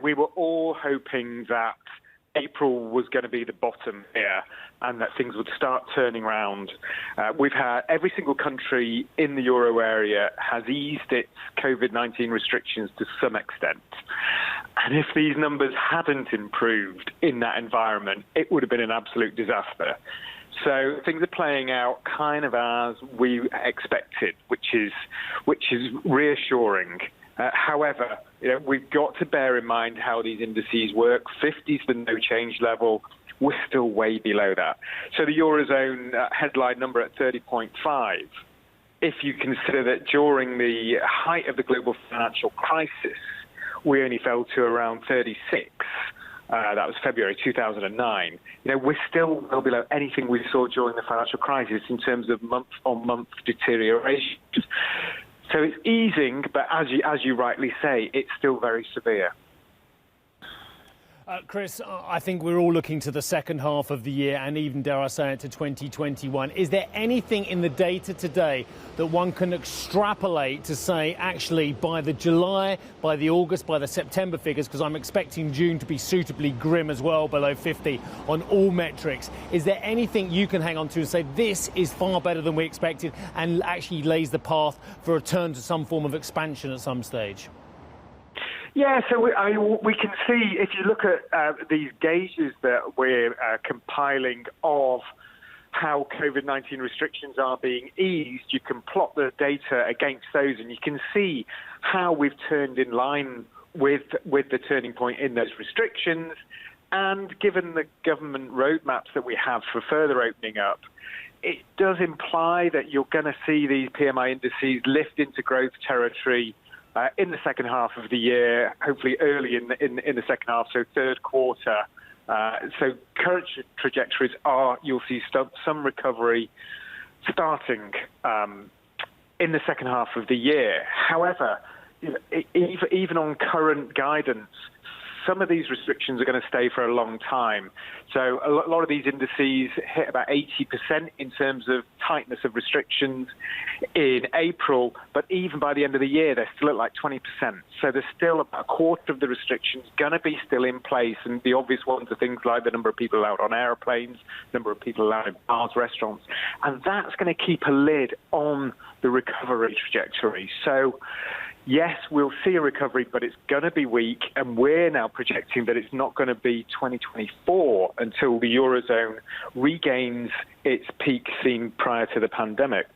we were all hoping that April was going to be the bottom here and that things would start turning around. We've had every single country in the euro area has eased its COVID-19 restrictions to some extent. And if these numbers hadn't improved in that environment, it would have been an absolute disaster. So things are playing out kind of as we expected, which is reassuring. However, we've got to bear in mind how these indices work. 50 is the no change level. We're still way below that. So the Eurozone headline number at 30.5, if you consider that during the height of the global financial crisis, we only fell to around 36. That was February 2009. We're still well below anything we saw during the financial crisis in terms of month-on-month deterioration. So it's easing, but as you rightly say, it's still very severe. Chris, I think we're all looking to the second half of the year and even, dare I say it, to 2021. Is there anything in the data today that one can extrapolate to say, actually, by the July, by the August, by the September figures, because I'm expecting June to be suitably grim as well, below 50 on all metrics. Is there anything you can hang on to and say this is far better than we expected and actually lays the path for a return to some form of expansion at some stage? Yeah, so we can see, if you look at these gauges that we're compiling of how COVID-19 restrictions are being eased, you can plot the data against those and you can see how we've turned in line with the turning point in those restrictions. And given the government roadmaps that we have for further opening up, it does imply that you're going to see these PMI indices lift into growth territory in the second half of the year, hopefully early in the second half, so third quarter. So current trajectories are, you'll see some recovery starting in the second half of the year. However, even on current guidance, some of these restrictions are going to stay for a long time. So a lot of these indices hit about 80% in terms of tightness of restrictions in April, but even by the end of the year, they're still at like 20%. So there's still about a quarter of the restrictions going to be still in place. And the obvious ones are things like the number of people allowed on airplanes, number of people allowed in bars, restaurants. And that's going to keep a lid on the recovery trajectory. So yes, we'll see a recovery, but it's going to be weak, and we're now projecting that it's not going to be 2024 until the Eurozone regains its peak seen prior to the pandemic.